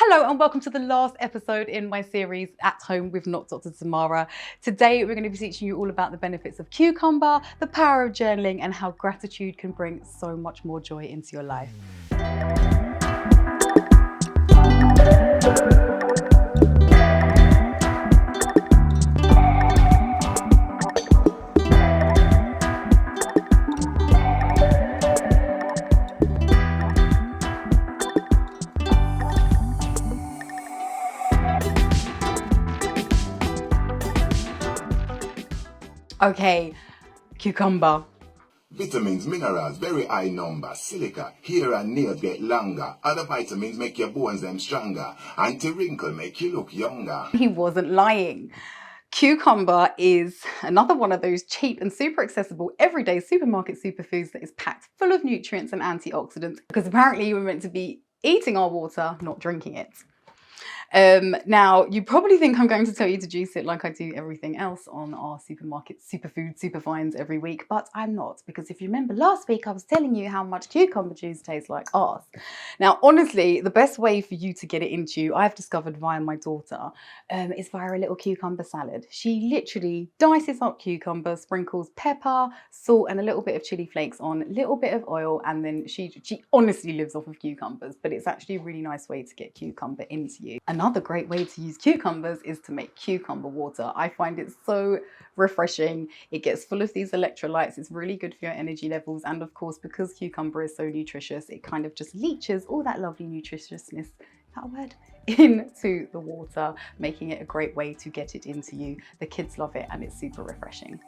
Hello and welcome to the last episode in my series At Home with Not Dr. Tamara. Today we're going to be teaching you all about the benefits of cucumber, the power of journaling, and how gratitude can bring so much more joy into your life. Okay, cucumber. Vitamins, minerals, very high number. Silica, hair and nails get longer. Other vitamins make your bones them stronger. Anti-wrinkle make you look younger. He wasn't lying. Cucumber is another one of those cheap and super accessible everyday supermarket superfoods that is packed full of nutrients and antioxidants, because apparently you were meant to be eating our water, not drinking it. Now, you probably think I'm going to tell you to juice it like I do everything else on our supermarket superfood superfinds every week, but I'm not, because if you remember last week I was telling you how much cucumber juice tastes like arse. Now, honestly, the best way for you to get it into you, I've discovered via my daughter, is via a little cucumber salad. She literally dices up cucumber, sprinkles pepper, salt and a little bit of chili flakes on, a little bit of oil, and then she honestly lives off of cucumbers, but it's actually a really nice way to get cucumber into you. Another great way to use cucumbers is to make cucumber water. I find it so refreshing. It gets full of these electrolytes. It's really good for your energy levels. And of course, because cucumber is so nutritious, it kind of just leaches all that lovely nutritiousness, that word, into the water, making it a great way to get it into you. The kids love it and it's super refreshing.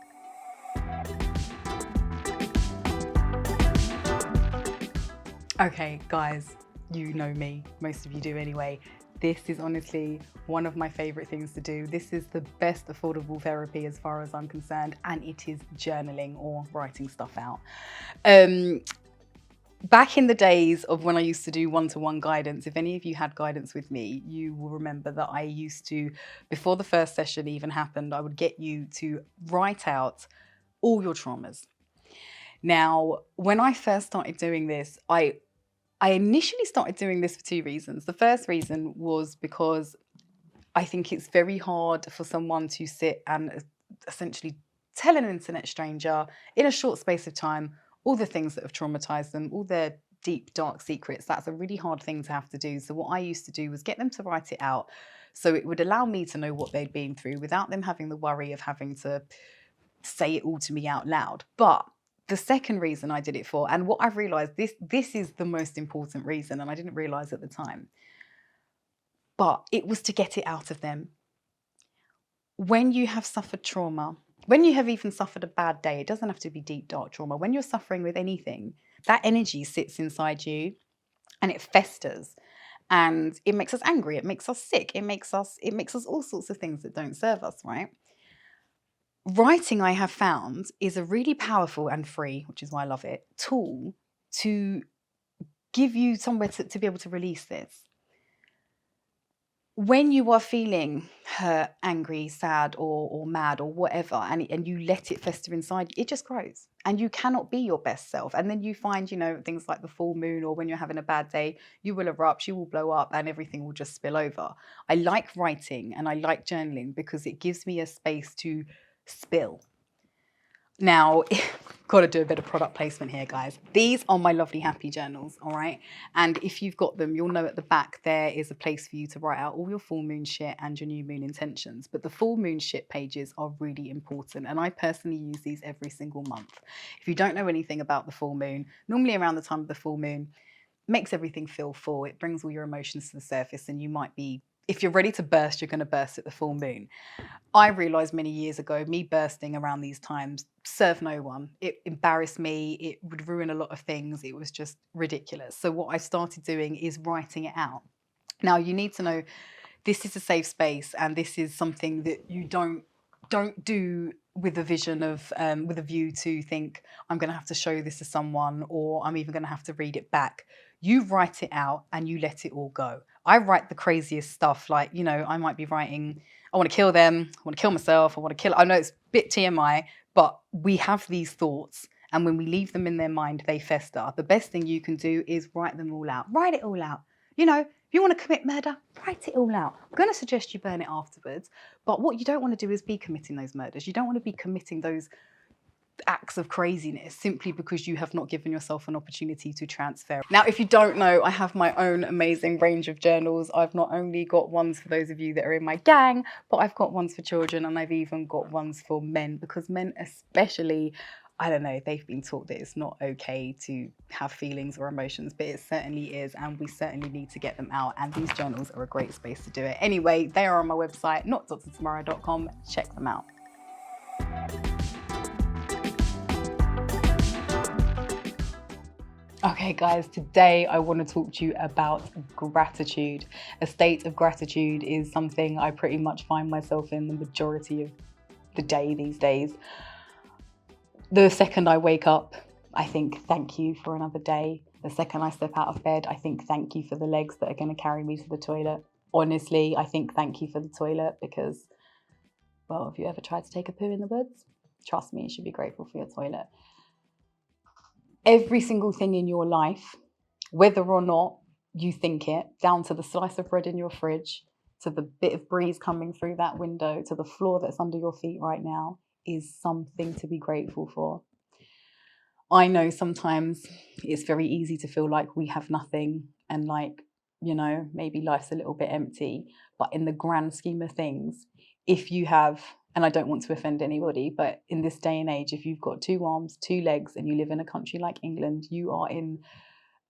Okay, guys, you know me. Most of you do anyway. This is honestly one of my favorite things to do. This is the best affordable therapy as far as I'm concerned, and it is journaling or writing stuff out. Back in the days of when I used to do one-to-one guidance, if any of you had guidance with me, you will remember that I used to, before the first session even happened, I would get you to write out all your traumas. Now, when I first started doing this, I initially started doing this for two reasons. The first reason was because I think it's very hard for someone to sit and essentially tell an internet stranger in a short space of time all the things that have traumatized them, all their deep, dark secrets. That's a really hard thing to have to do. So what I used to do was get them to write it out, so it would allow me to know what they'd been through without them having the worry of having to say it all to me out loud. But the second reason I did it for, and what I've realized, this is the most important reason, and I didn't realize at the time, but it was to get it out of them. When you have suffered trauma, when you have even suffered a bad day, it doesn't have to be deep, dark trauma. When you're suffering with anything, that energy sits inside you and it festers, and it makes us angry, it makes us sick, it makes us all sorts of things that don't serve us, right? Writing, I have found, is a really powerful and free, which is why I love it, tool to give you somewhere to be able to release this. When you are feeling hurt, angry, sad, or mad, or whatever, and you let it fester inside, it just grows. And you cannot be your best self. And then you find, things like the full moon, or when you're having a bad day, you will erupt, you will blow up, and everything will just spill over. I like writing and I like journaling because it gives me a space to spill. Now, got to do a bit of product placement here, guys. These are my lovely happy journals, all right? And if you've got them, you'll know at the back there is a place for you to write out all your full moon shit and your new moon intentions. But the full moon shit pages are really important, and I personally use these every single month. If you don't know anything about the full moon, normally around the time of the full moon, makes everything feel full. It brings all your emotions to the surface, and you might be, if you're ready to burst, you're going to burst at the full moon. I realized many years ago, me bursting around these times served no one. It embarrassed me. It would ruin a lot of things. It was just ridiculous. So what I started doing is writing it out. Now, you need to know this is a safe space, and this is something that you don't do with a vision of, with a view to think, I'm going to have to show this to someone, or I'm even going to have to read it back. You write it out and you let it all go. I write the craziest stuff, like, I might be writing, I want to kill them, I want to kill myself, I know it's a bit TMI, but we have these thoughts, and when we leave them in their mind, they fester. The best thing you can do is write them all out. Write it all out. If You want to commit murder? Write it all out. I'm going to suggest you burn it afterwards. But what you don't want to do is be committing those murders. You don't want to be committing those acts of craziness simply because you have not given yourself an opportunity to transfer. Now, if you don't know, I have my own amazing range of journals. I've not only got ones for those of you that are in my gang, but I've got ones for children, and I've even got ones for men, because men especially, I don't know, they've been taught that it's not okay to have feelings or emotions, but it certainly is, and we certainly need to get them out, and these journals are a great space to do it. Anyway, they are on my website, notdrtamara.com. Check them out. Okay guys, today I want to talk to you about gratitude. A state of gratitude is something I pretty much find myself in the majority of the day these days. The second I wake up, I think thank you for another day. The second I step out of bed, I think thank you for the legs that are going to carry me to the toilet. Honestly, I think thank you for the toilet because, well, if you ever tried to take a poo in the woods, trust me, you should be grateful for your toilet. Every single thing in your life, whether or not you think it, down to the slice of bread in your fridge, to the bit of breeze coming through that window, to the floor that's under your feet right now, is something to be grateful for. I know sometimes it's very easy to feel like we have nothing and like, you know, maybe life's a little bit empty. But in the grand scheme of things, if you have, and I don't want to offend anybody, but in this day and age, if you've got 2 arms, 2 legs, and you live in a country like England, you are in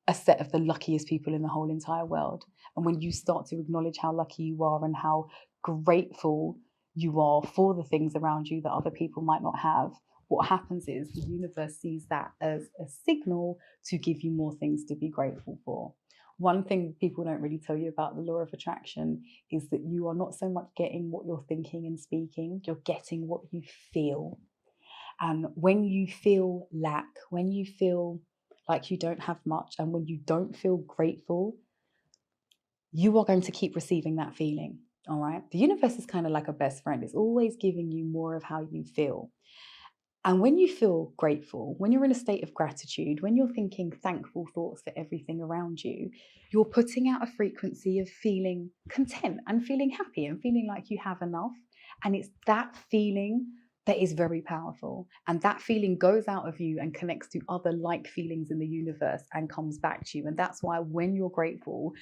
a set of the luckiest people in the whole entire world. And when you start to acknowledge how lucky you are and how grateful you are for the things around you that other people might not have, what happens is the universe sees that as a signal to give you more things to be grateful for. One thing people don't really tell you about the law of attraction is that you are not so much getting what you're thinking and speaking, you're getting what you feel. And when you feel lack, when you feel like you don't have much, and when you don't feel grateful, you are going to keep receiving that feeling. All right. The universe is kind of like a best friend, it's always giving you more of how you feel. And when you feel grateful, when you're in a state of gratitude, when you're thinking thankful thoughts for everything around you, you're putting out a frequency of feeling content and feeling happy and feeling like you have enough. And it's that feeling that is very powerful. And that feeling goes out of you and connects to other like feelings in the universe and comes back to you. And that's why when you're grateful,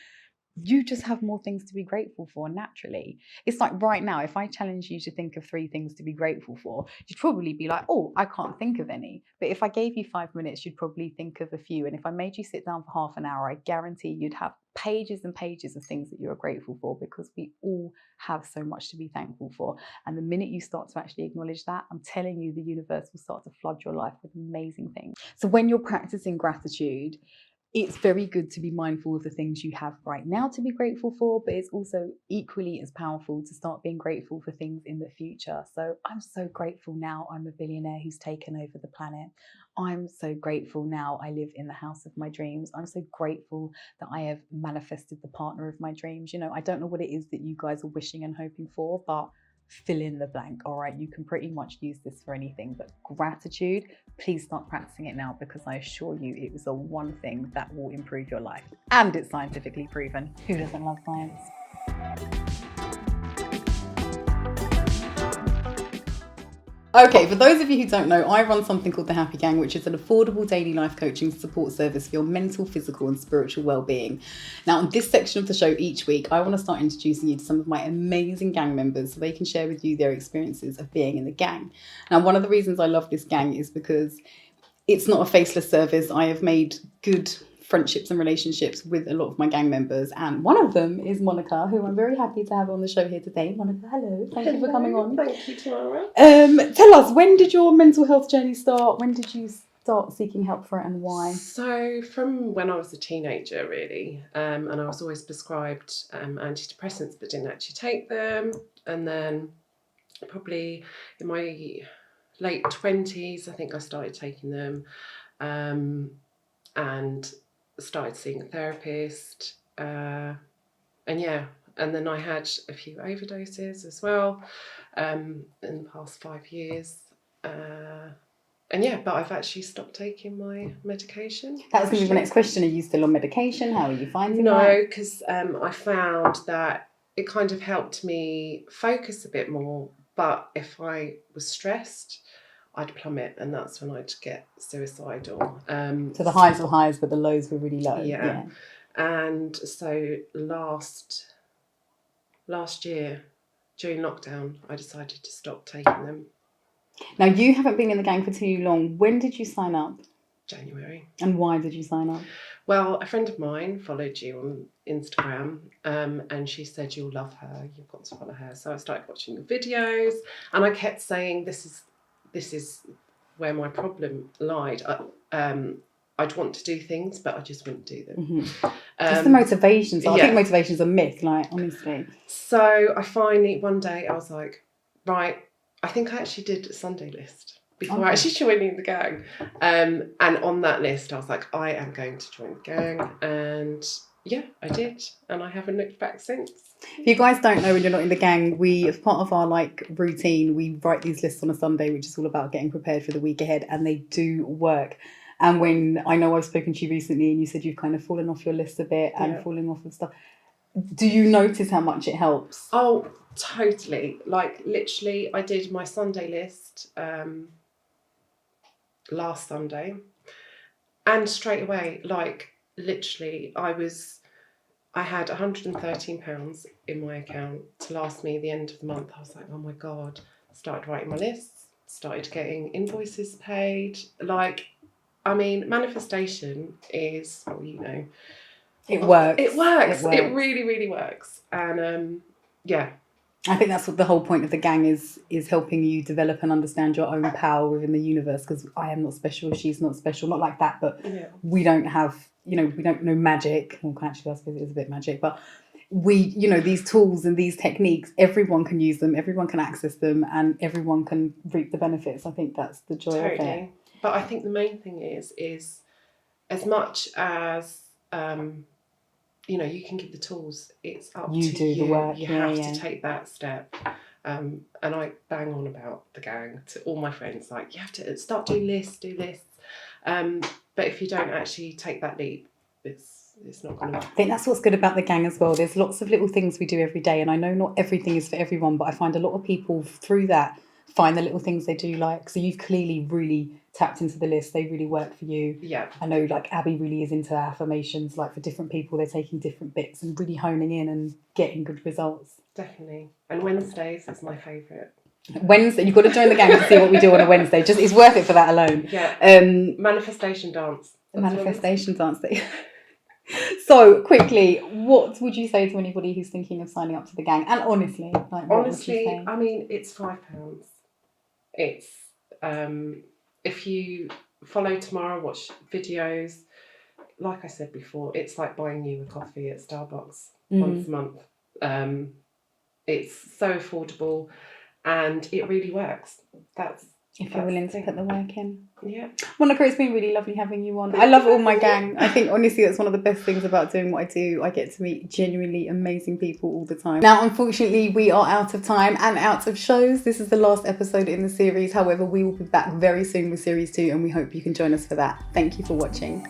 you just have more things to be grateful for naturally. It's like right now, if I challenge you to think of 3 things to be grateful for, you'd probably be like, oh, I can't think of any. But if I gave you 5 minutes, you'd probably think of a few. And if I made you sit down for half an hour, I guarantee you'd have pages and pages of things that you're grateful for, because we all have so much to be thankful for. And the minute you start to actually acknowledge that, I'm telling you, the universe will start to flood your life with amazing things. So when you're practicing gratitude, it's very good to be mindful of the things you have right now to be grateful for, but it's also equally as powerful to start being grateful for things in the future. So I'm so grateful now I'm a billionaire who's taken over the planet. I'm so grateful now I live in the house of my dreams. I'm so grateful that I have manifested the partner of my dreams. You know, I don't know what it is that you guys are wishing and hoping for, but fill in the blank. All right, you can pretty much use this for anything, but gratitude, please start practicing it now, because I assure you it is the one thing that will improve your life, and it's scientifically proven. Who doesn't love science? Okay, for those of you who don't know, I run something called the Happy Gang, which is an affordable daily life coaching support service for your mental, physical, and spiritual well-being. Now, in this section of the show each week, I want to start introducing you to some of my amazing gang members so they can share with you their experiences of being in the gang. Now, one of the reasons I love this gang is because it's not a faceless service. I have made good friendships and relationships with a lot of my gang members, and one of them is Monica, who I'm very happy to have on the show here today. Monica, hello. Thank you for coming on. Thank you, Tamara. Tell us, when did your mental health journey start? When did you start seeking help for it, and why? So from when I was a teenager, really, and I was always prescribed antidepressants but didn't actually take them. And then probably in my late 20s, I think I started taking them, and started seeing a therapist. And then I had a few overdoses as well in the past 5 years. yeah, but I've actually stopped taking my medication. That was going to be the next question. Are you still on medication? How are you finding that? No, because I found that it kind of helped me focus a bit more. But if I was stressed, I'd plummet, and that's when I'd get suicidal. So the highs were highs, but the lows were really low. Yeah. And so last year, during lockdown, I decided to stop taking them. Now, you haven't been in the gang for too long. When did you sign up? January. And why did you sign up? Well, a friend of mine followed you on Instagram, and she said, you'll love her, you've got to follow her. So I started watching the videos, and I kept saying, this is where my problem lied. I'd want to do things, but I just wouldn't do them. Mm-hmm. Just the motivations. I think motivation's a myth, like, honestly. So I finally, one day, I was like, right, I think I actually did a Sunday list before actually joining the gang. And on that list, I was like, I am going to join the gang. And yeah, I did. And I haven't looked back since. If you guys don't know, when you're not in the gang, we, as part of our like routine, we write these lists on a Sunday, which is all about getting prepared for the week ahead. And they do work. And when I know I've spoken to you recently and you said you've kind of fallen off your list a bit and falling off of stuff, do you notice how much it helps? Oh, totally. Like, literally, I did my Sunday list last Sunday, and straight away, like, literally, I had £113 in my account to last me the end of the month. I was like, oh my God. Started writing my lists, started getting invoices paid. Like, I mean, manifestation is, well, you know, it works. It works. It really, really works. And yeah. I think that's what the whole point of the gang is helping you develop and understand your own power within the universe, because I am not special, she's not special, not like that, but we don't have, we don't know magic. Well, actually, I suppose it is a bit magic, but we, these tools and these techniques, everyone can use them, everyone can access them, and everyone can reap the benefits. I think that's the joy of it. But I think the main thing is as much as you can give the tools, it's up to you. You do the work. You have to take that step. And I bang on about the gang to all my friends, like, you have to start doing this, do this. But if you don't actually take that leap, it's not going to work. I think that's what's good about the gang as well. There's lots of little things we do every day, and I know not everything is for everyone, but I find a lot of people through that find the little things they do like. So you've clearly really tapped into the list. They really work for you. Yeah. I know, like, Abby really is into affirmations. Like, for different people, they're taking different bits and really honing in and getting good results. Definitely. And Wednesdays is my favourite. Wednesday, you've got to join the gang to see what we do on a Wednesday. Just, it's worth it for that alone. Yeah. Manifestation dance. The manifestation dance. So, quickly, what would you say to anybody who's thinking of signing up to the gang? And honestly, like, what would you say? I mean, it's £5. It's if you follow Tamara, watch videos, like I said before, it's like buying you a coffee at Starbucks once a month. It's so affordable, and it really works. If you're willing to put the work in. Yeah. Monica, it's been really lovely having you on. I love all my gang. I think, honestly, that's one of the best things about doing what I do. I get to meet genuinely amazing people all the time. Now, unfortunately, we are out of time and out of shows. This is the last episode in the series. However, we will be back very soon with series 2, and we hope you can join us for that. Thank you for watching.